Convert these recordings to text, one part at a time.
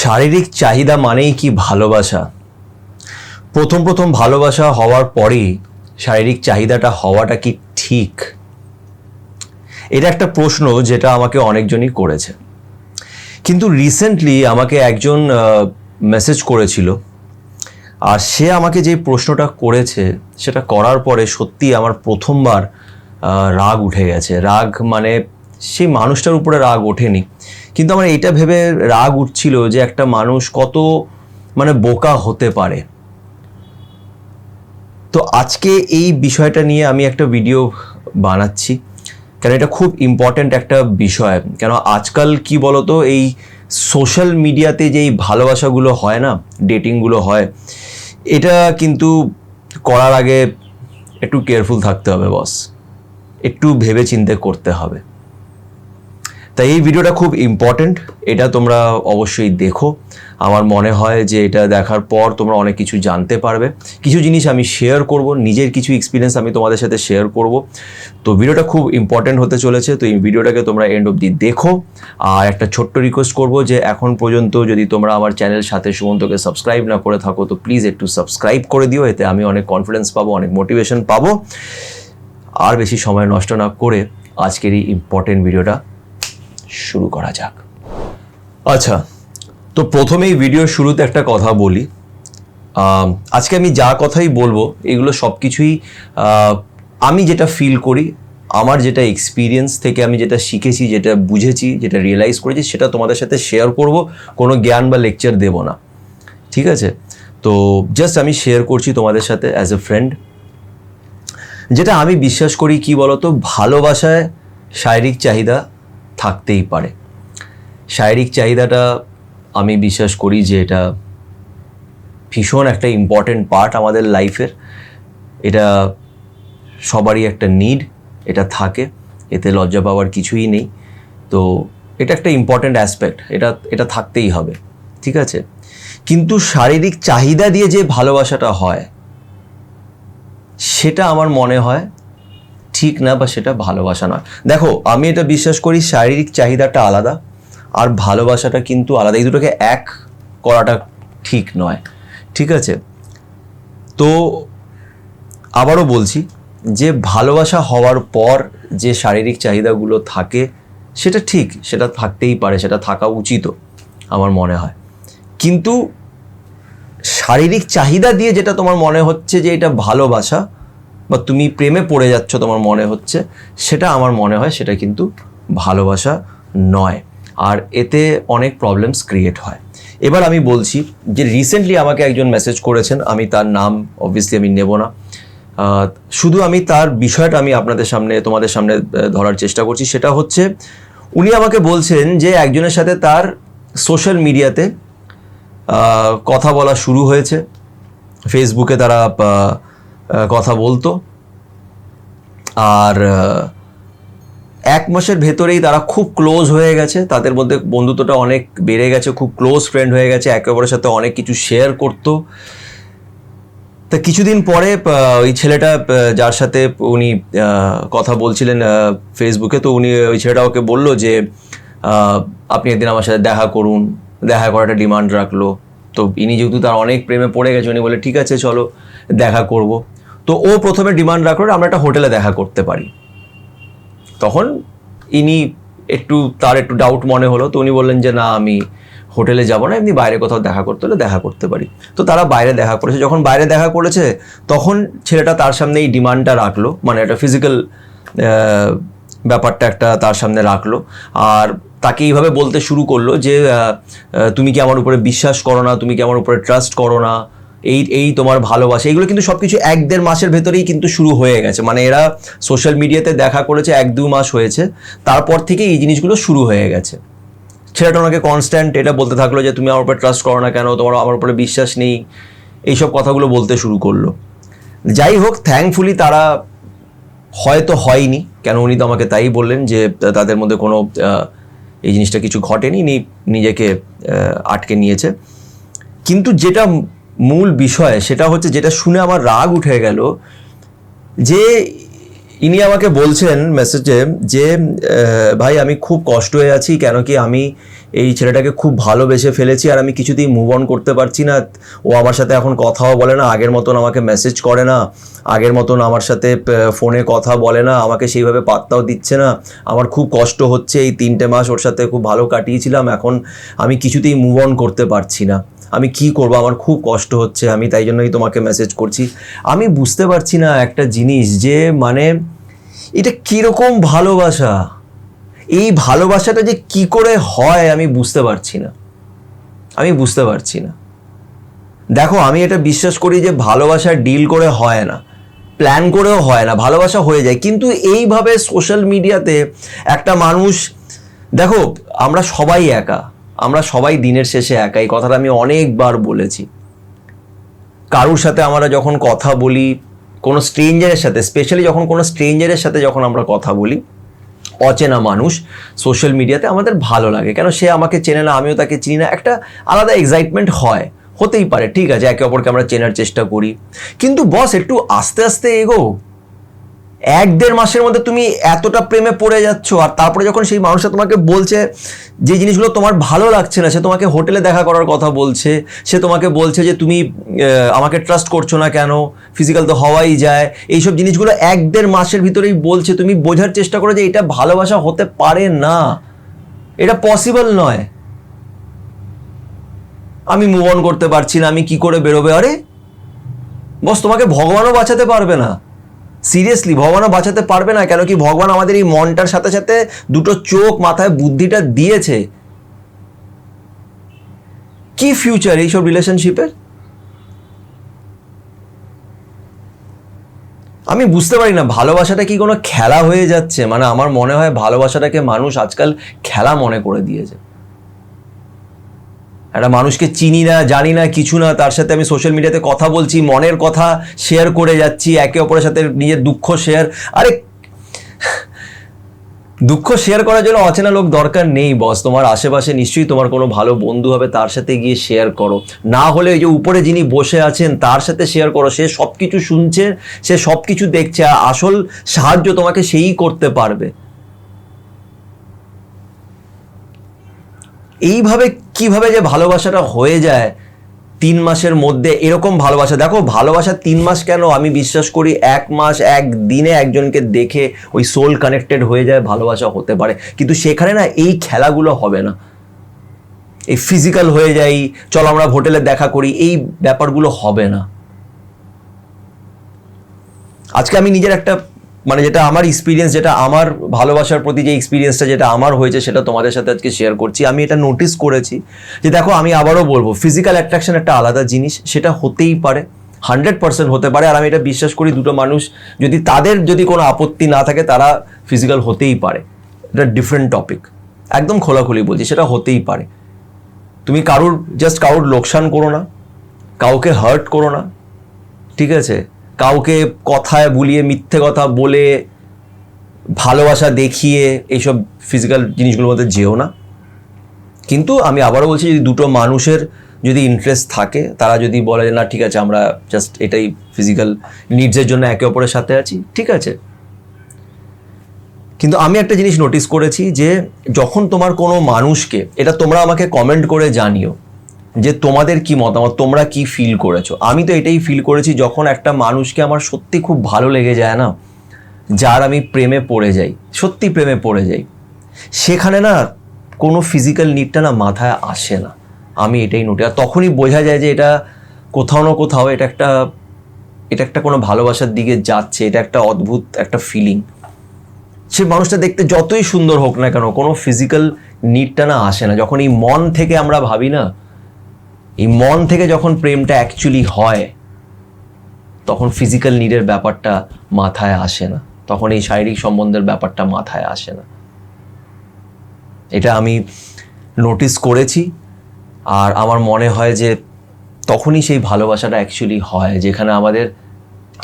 শারীরিক চাহিদা মানেই কি ভালোবাসা? প্রথম ভালোবাসা হওয়ার পরেই শারীরিক চাহিদাটা হওয়াটা কি ঠিক? এটা একটা প্রশ্ন যেটা আমাকে অনেকজনই করেছে। কিন্তু রিসেন্টলি আমাকে একজন মেসেজ করেছিল, আর সে আমাকে যে প্রশ্নটা করেছে সেটা করার পরে সত্যি আমার প্রথমবার রাগ উঠে গেছে। রাগ মানে সেই মানুষটার উপরে রাগ ওঠেনি, কিন্তু আমার এটা ভেবে রাগ উঠছিল যে একটা মানুষ কত বোকা হতে পারে। তো আজকে এই বিষয়টা নিয়ে আমি একটা ভিডিও বানাচ্ছি, কেন এটা খুব ইম্পর্ট্যান্ট একটা বিষয়। কেন আজকাল কি বলতো, এই সোশ্যাল মিডিয়াতে যেই ভালোবাসাগুলো হয় না, ডেটিংগুলো হয়, এটা কিন্তু করার আগে একটু কেয়ারফুল থাকতে হবে বস, একটু ভেবে চিন্তে করতে হবে। তাই এই ভিডিওটা খুব ইম্পর্ট্যান্ট, এটা তোমরা অবশ্যই দেখো। আমার মনে হয় যে এটা দেখার পর তোমরা অনেক কিছু জানতে পারবে। কিছু জিনিস আমি শেয়ার করব, নিজের কিছু এক্সপিরিয়েন্স আমি তোমাদের সাথে শেয়ার করব। তো ভিডিওটা খুব ইম্পর্ট্যান্ট হতে চলেছে, তো এই ভিডিওটাকে তোমরা এন্ড অবধি দেখো। আর একটা ছোট্ট রিকোয়েস্ট করব যে এখন পর্যন্ত যদি তোমরা আমার চ্যানেল সাথে সুমন্তকে সাবস্ক্রাইব না করে থাকো তো প্লিজ একটু সাবস্ক্রাইব করে দিও, এতে আমি অনেক কনফিডেন্স পাবো, অনেক মোটিভেশন পাবো। আর বেশি সময় নষ্ট না করে আজকের এই ইম্পর্টেন্ট ভিডিওটা শুরু করা যাক। আচ্ছা, তো প্রথমেই ভিডিওর শুরুতে একটা কথা বলি। আজকে আমি যা কথাই বলবো এগুলো সব কিছুই আমি যেটা ফিল করি, আমার যেটা এক্সপিরিয়েন্স থেকে আমি যেটা শিখেছি, যেটা বুঝেছি, যেটা রিয়েলাইজ করেছি, সেটা তোমাদের সাথে শেয়ার করব। কোনো জ্ঞান বা লেকচার দেব না, ঠিক আছে? তো জাস্ট আমি শেয়ার করছি তোমাদের সাথে অ্যাজ এ ফ্রেন্ড। যেটা আমি বিশ্বাস করি কি বলতো, ভালোবাসায় শারীরিক চাহিদা থাকতেই পারে। শারীরিক চাহিদাটা আমি বিশ্বাস করি যে এটা ভীষণ একটা ইম্পর্টেন্ট পার্ট আমাদের লাইফের। এটা সবারই একটা নিড, এটা থাকে, এতে লজ্জা পাওয়ার কিছুই নেই। তো এটা একটা ইম্পর্টেন্ট অ্যাসপেক্ট, এটা থাকতেই হবে, ঠিক আছে? কিন্তু শারীরিক চাহিদা দিয়ে যে ভালোবাসাটা হয় সেটা আমার মনে হয় ঠিক না, বা সেটা ভালোবাসা নয়। দেখো, আমি এটা বিশ্বাস করি শারীরিক চাহিদাটা আলাদা আর ভালোবাসাটা কিন্তু আলাদা, এই দুটোকে এক করাটা ঠিক নয়, ঠিক আছে? তো আবারও বলছি যে ভালোবাসা হওয়ার পর যে শারীরিক চাহিদাগুলো থাকে সেটা ঠিক, সেটা থাকতেই পারে, সেটা থাকা উচিতও আমার মনে হয়। কিন্তু শারীরিক চাহিদা দিয়ে যেটা তোমার মনে হচ্ছে যে এটা ভালোবাসা বা তুমি প্রেমে পড়ে যাচ্ছ তোমার মনে হচ্ছে, সেটা আমার মনে হয় সেটা কিন্তু ভালোবাসা নয়, আর এতে অনেক প্রবলেমস ক্রিয়েট হয়। এবার আমি বলছি যে রিসেন্টলি আমাকে একজন মেসেজ করেছেন, আমি তার নাম অবভিয়াসলি আমি নেব না, শুধু আমি তার বিষয়টা আমি তোমাদের সামনে ধরার চেষ্টা করছি। সেটা হচ্ছে, উনি আমাকে বলছেন যে একজনের সাথে তার সোশ্যাল মিডিয়াতে কথা বলা শুরু হয়েছে, ফেসবুকে তারা কথা বলতো, আর 1 মাসের ভেতরেই তারা খুব ক্লোজ হয়ে গেছে, তাদের মধ্যে বন্ধুত্বটা অনেক বেড়ে গেছে, খুব ক্লোজ ফ্রেন্ড হয়ে গেছে, একে অপরের সাথে অনেক কিছু শেয়ার করতো। তা কিছুদিন পরে ওই ছেলেটা যার সাথে উনি কথা বলছিলেন ফেসবুকে, তো উনি ওই ছেলেটা ওকে বললো যে আপনি একদিন আমার সাথে দেখা করুন, দেখা করাটা ডিমান্ড রাখলো। তো ইনি যেহেতু তার অনেক প্রেমে পড়ে গেছে, উনি বলে ঠিক আছে চলো দেখা করব। তো ও প্রথমে ডিমান্ড রাখলো আমরা একটা হোটেলে দেখা করতে পারি। তখন তার একটু ডাউট মনে হলো, তো উনি বললেন যে না, আমি হোটেলে যাব না, এমনি বাইরে কোথাও দেখা করতে হলে দেখা করতে পারি। তো তারা বাইরে দেখা করেছে। যখন বাইরে দেখা করেছে তখন ছেলেটা তার সামনে এই ডিমান্ডটা রাখলো, মানে একটা ফিজিক্যাল ব্যাপারটা একটা তার সামনে রাখলো, আর তাকে এইভাবে বলতে শুরু করলো যে তুমি কি আমার উপরে বিশ্বাস করো না, তুমি কি আমার উপরে ট্রাস্ট করো না, এই তোমার ভালোবাসা। এইগুলো কিন্তু সব কিছু 1-1.5 মাসের ভেতরেই কিন্তু শুরু হয়ে গেছে। মানে এরা সোশ্যাল মিডিয়াতে দেখা করেছে 1-2 মাস হয়েছে, তারপর থেকে এই জিনিসগুলো শুরু হয়ে গেছে। ছেলেটা ওনাকে কনস্ট্যান্ট এটা বলতে থাকলো যে তুমি আমার উপরে ট্রাস্ট করো না কেন, তোমার আমার উপরে বিশ্বাস নেই, এইসব কথাগুলো বলতে শুরু করলো। যাই হোক, থ্যাঙ্কফুলি তারা হয়তো হয়নি, কেন উনি তো আমাকে তাই বললেন যে তাদের মধ্যে কোনো এই জিনিসটা কিছু ঘটেনি, নিজেকে আটকে নিয়েছে। কিন্তু যেটা মূল বিষয় সেটা হচ্ছে, যেটা শুনে আমার রাগ উঠে গেল, যে ইনি আমাকে বলছেন মেসেজে যে ভাই আমি খুব কষ্ট হয়ে আছি, কেন কি আমি এই ছেলেটাকে খুব ভালোবেসে ফেলেছি আর আমি কিছুতেই মুভ অন করতে পারছি না। ও আমার সাথে এখন কথাও বলে না, আগের মতন আমাকে মেসেজ করে না, আগের মতন আমার সাথে ফোনে কথা বলে না, আমাকে সেইভাবে পাত্তাও দিচ্ছে না। আমার খুব কষ্ট হচ্ছে, এই 3টে মাস ওর সাথে খুব ভালো কাটিয়েছিলাম, এখন আমি কিছুতেই মুভ অন করতে পারছি না। আমি কি করব, আমার খুব কষ্ট হচ্ছে, আমি তাই জন্যই তোমাকে মেসেজ করছি। আমি বুঝতে পারছি না একটা জিনিস, যে মানে এটা কীরকম ভালোবাসা, এই ভালোবাসাটা যে কি করে হয় আমি বুঝতে পারছি না, আমি বুঝতে পারছি না। দেখো, আমি এটা বিশ্বাস করি যে ভালোবাসা ডিল করে হয় না, প্ল্যান করেও হয় না, ভালোবাসা হয়ে যায়। কিন্তু এইভাবে সোশ্যাল মিডিয়াতে একটা মানুষ, দেখো আমরা সবাই একা, আমরা সবাই দিনের শেষে একা, এই কথাটা আমি অনেকবার বলেছি। কারুর সাথে আমরা যখন কথা বলি, কোনো স্ট্রেঞ্জারের সাথে, স্পেশালি যখন কোনো স্ট্রেঞ্জারের সাথে যখন আমরা কথা বলি, অচেনা মানুষ সোশ্যাল মিডিয়াতে, আমাদের ভালো লাগে, কেন সে আমাকে চেনে না, আমিও তাকে চিনি না, একটা আলাদা এক্সাইটমেন্ট হয়, হতেই পারে, ঠিক আছে, একে অপরকে আমরা চেনার চেষ্টা করি। কিন্তু বস, একটু আস্তে আস্তে এগো। 1-1.5 মাসের মধ্যে তুমি এতটা প্রেমে পড়ে যাচ্ছ, আর তারপরে যখন সেই মানুষটা তোমাকে বলছে যে জিনিসগুলো তোমার ভালো লাগছে না, সে তোমাকে হোটেলে দেখা করার কথা বলছে, সে তোমাকে বলছে যে তুমি আমাকে ট্রাস্ট করছো না কেন, ফিজিক্যাল তো হওয়াই যায়, এইসব জিনিসগুলো 1-1.5 মাসের ভিতরেই বলছে, তুমি বোঝার চেষ্টা করো যে এটা ভালোবাসা হতে পারে না, এটা পসিবল নয়। আমি মুভ অন করতে পারছি না, আমি কি করে বেরোবে? আরে বস, তোমাকে ভগবানও বাঁচাতে পারবে না, সিরিয়াসলি ভগবানও বাঁচাতে পারবে না। কেন কি, ভগবান আমাদের এই মনটার সাথে সাথে দুটো চোখ, মাথায় বুদ্ধিটা দিয়েছে। কি ফিউচার এইসব রিলেশনশিপের? আমি বুঝতে পারি না, ভালোবাসাটা কি কোনো খেলা হয়ে যাচ্ছে? মানে আমার মনে হয় ভালোবাসাটাকে মানুষ আজকাল খেলা মনে করে দিয়েছে। একটা মানুষকে চিনি না, জানি না, কিছু না, তার সাথে আমি সোশ্যাল মিডিয়াতে কথা বলছি, মনের কথা শেয়ার করে যাচ্ছি, একে অপরের সাথে নিজের দুঃখ শেয়ার। আরে দুঃখ শেয়ার করার জন্য অচেনা লোক দরকার নেই বস, তোমার আশেপাশে নিশ্চয়ই তোমার কোনো ভালো বন্ধু হবে, তার সাথে গিয়ে শেয়ার করো। না হলে ওই যে উপরে যিনি বসে আছেন তার সাথে শেয়ার করো, সে সব কিছু শুনছে, সে সব কিছু দেখছে, আর আসল সাহায্য তোমাকে সেই করতে পারবে। এইভাবে কিভাবে যে ভালোবাসাটা হয়ে যায় 3 মাসের মধ্যে, এরকম ভালোবাসা। দেখো, ভালোবাসা 3 মাস কেন, আমি বিশ্বাস করি 1 মাস, 1 দিনে একজনকে দেখে ওই সোল কানেক্টেড হয়ে যায়, ভালোবাসা হতে পারে। কিন্তু সেখানে না এই খেলাগুলো হবে না, এই ফিজিক্যাল হয়ে যাই, চলো আমরা হোটেলে দেখা করি, এই ব্যাপারগুলো হবে না। আজকে আমি নিজের একটা, মানে যেটা আমার এক্সপিরিয়েন্স, যেটা আমার ভালোবাসার প্রতি যে এক্সপিরিয়েন্সটা যেটা আমার হয়েছে, সেটা তোমাদের সাথে আজকে শেয়ার করছি। আমি এটা নোটিস করেছি যে, দেখো আমি আবারও বলবো, ফিজিক্যাল অ্যাট্রাকশন একটা আলাদা জিনিস, সেটা হতেই পারে, 100% হতে পারে। আর আমি এটা বিশ্বাস করি, দুটো মানুষ যদি তাদের যদি কোনো আপত্তি না থাকে, তারা ফিজিক্যাল হতেই পারে, এটা ডিফারেন্ট টপিক, একদম খোলাখুলি বলছি, সেটা হতেই পারে। তুমি কারুর লোকসান করো না, কাউকে হার্ট করো না, ঠিক আছে, কাউকে কথায় বুলিয়ে, মিথ্যে কথা বলে, ভালোবাসা দেখিয়ে এইসব ফিজিক্যাল জিনিসগুলোর মধ্যে যেও না। কিন্তু আমি আবারও বলছি, যদি দুটো মানুষের যদি ইন্টারেস্ট থাকে, তারা যদি বলে না ঠিক আছে আমরা জাস্ট এটাই ফিজিক্যাল নিডসের জন্য একে অপরের সাথে আছি, ঠিক আছে। কিন্তু আমি একটা জিনিস নোটিস করেছি, যে যখন তোমার কোনো মানুষকে, এটা তোমরা আমাকে কমেন্ট করে জানিও যে তোমাদের কি মতামত, তোমরা কি ফিল করেছো। আমি তো এটাই ফিল করেছি, যখন একটা মানুষকে আমার সত্যি খুব ভালো লেগে যায় না, যার আমি প্রেমে পড়ে যাই, সত্যি প্রেমে পড়ে যাই, সেখানে না কোনো ফিজিক্যাল নিডটা না মাথায় আসে না। আমি এটাই নোটে, আর তখনই বোঝা যায় যে এটা কোথাও না কোথাও এটা একটা কোনো ভালোবাসার দিকে যাচ্ছে, এটা একটা অদ্ভুত একটা ফিলিং। সে মানুষটা দেখতে যতই সুন্দর হোক না কেন, কোনো ফিজিক্যাল নিডটা না আসে না। যখন এই মন থেকে আমরা ভাবি না, এই মন থেকে যখন প্রেমটা অ্যাকচুয়ালি হয়, তখন ফিজিক্যাল নিডের ব্যাপারটা মাথায় আসে না, তখন এই শারীরিক সম্বন্ধের ব্যাপারটা মাথায় আসে না। এটা আমি নোটিস করেছি, আর আমার মনে হয় যে তখনই সেই ভালোবাসাটা অ্যাকচুয়ালি হয়, যেখানে আমাদের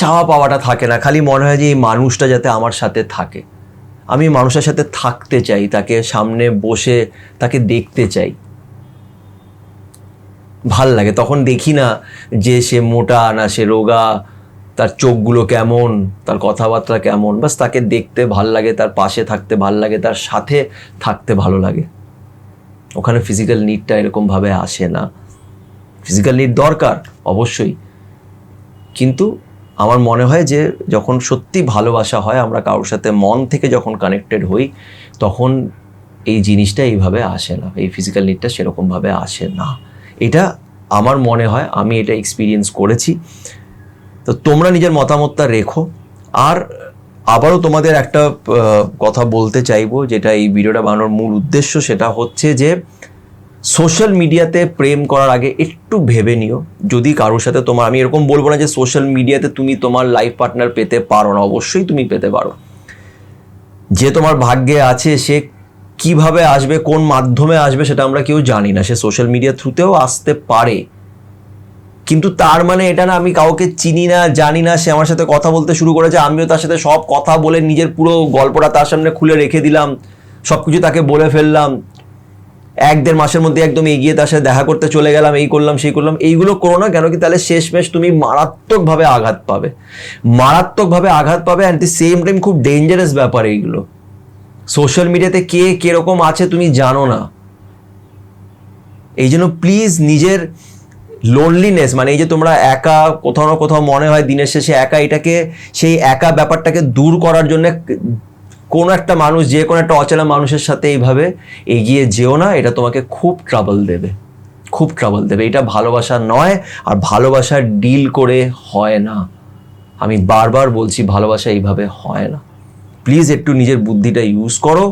চাওয়া পাওয়াটা থাকে না, খালি মনে হয় যে এই মানুষটা যাতে আমার সাথে থাকে, আমি মানুষের সাথে থাকতে চাই, তাকে সামনে বসে তাকে দেখতে চাই, ভাল লাগে। তখন দেখি না যে সে মোটা না সে রোগা, তার চোখগুলো কেমন, তার কথাবার্তা কেমন, বাস তাকে দেখতে ভাল লাগে, তার পাশে থাকতে ভাল লাগে, তার সাথে থাকতে ভালো লাগে। ওখানে ফিজিক্যাল নিডটা এরকমভাবে আসে না। ফিজিক্যাল নিড দরকার অবশ্যই, কিন্তু আমার মনে হয় যে যখন সত্যি ভালোবাসা হয়, আমরা কারোর সাথে মন থেকে যখন কানেক্টেড হই, তখন এই জিনিসটা এইভাবে আসে না, এই ফিজিক্যাল নিডটা সেরকমভাবে আসে না। এটা আমার মনে হয়, আমি এটা এক্সপিরিয়েন্স করেছি। তো তোমরা নিজের মতামতটা রেখো। আর আবারও তোমাদের একটা কথা বলতে চাইবো, যেটা এই ভিডিওটা বানানোর মূল উদ্দেশ্য, সেটা হচ্ছে যে সোশ্যাল মিডিয়াতে প্রেম করার আগে একটু ভেবে নিও। যদি কারোর সাথে তোমার, আমি এরকম বলবো না যে সোশ্যাল মিডিয়াতে তুমি তোমার লাইফ পার্টনার পেতে পারো না, অবশ্যই তুমি পেতে পারো। যে তোমার ভাগ্যে আছে সে কিভাবে আসবে, কোন মাধ্যমে আসবে, সেটা আমরা কেউ জানি না। সে সোশ্যাল মিডিয়া থ্রুতেও আসতে পারে, কিন্তু তার মানে এটা না আমি কাউকে চিনি না, জানি না, সে আমার সাথে কথা বলতে শুরু করেছে, আমিও তার সাথে সব কথা বলে নিজের পুরো গল্পটা তার সামনে খুলে রেখে দিলাম, সব কিছু তাকে বলে ফেললাম, 1-1.5 মাসের মধ্যে একদম এগিয়ে তার সাথে দেখা করতে চলে গেলাম, এই করলাম সেই করলাম। এইগুলো করো না। কেন কি, তাহলে শেষমেশ তুমি মারাত্মকভাবে আঘাত পাবে, অ্যান্ড দি সেম টাইম খুব ডেঞ্জারাস ব্যাপার এইগুলো। সোশ্যাল মিডিয়াতে কে কিরকম আছে তুমি জানো না। এই জন্য প্লিজ নিজের লোনলিনেস, মানে এই যে তোমরা একা কোথাও না কোথাও মনে হয় দিনের শেষে একা, এটাকে, সেই একা ব্যাপারটাকে দূর করার জন্য কোনো একটা মানুষ, যে কোনো একটা অচেনা মানুষের সাথে এইভাবে এগিয়ে যেও না। এটা তোমাকে খুব ট্রাবল দেবে, খুব ট্রাবল দেবে। এটা ভালোবাসা নয়, আর ভালোবাসা ডিল করে হয় না। আমি বারবার বলছি, ভালোবাসা এইভাবে হয় না। প্লিজ একটু নিজের বুদ্ধিটা ইউজ করো।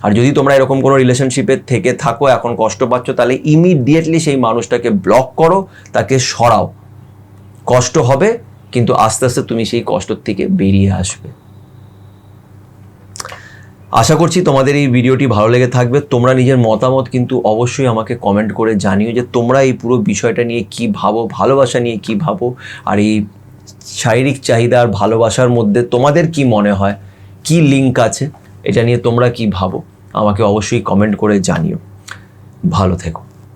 আর যদি তোমরা এরকম কোনো রিলেশনশিপে থেকে থাকো, এখন কষ্ট পাচ্ছ, তাহলে ইমিডিয়েটলি সেই মানুষটাকে ব্লক করো, তাকে সরাও। কষ্ট হবে, কিন্তু আস্তে আস্তে তুমি সেই কষ্ট থেকে বেরিয়ে আসবে। আশা করছি তোমাদের এই ভিডিওটি ভালো লেগে থাকবে। তোমরা নিজের মতামত কিন্তু অবশ্যই আমাকে কমেন্ট করে জানিও যে তোমরা এই পুরো বিষয়টা নিয়ে কি ভাবো, ভালোবাসা নিয়ে কি ভাবো, আর এই শারীরিক চাহিদা আর ভালোবাসার মধ্যে তোমাদের কি মনে হয়, কি লিঙ্ক আছে, এটা নিয়ে তোমরা কি ভাবো, আমাকে অবশ্যই কমেন্ট করে জানিও। ভালো থেকো।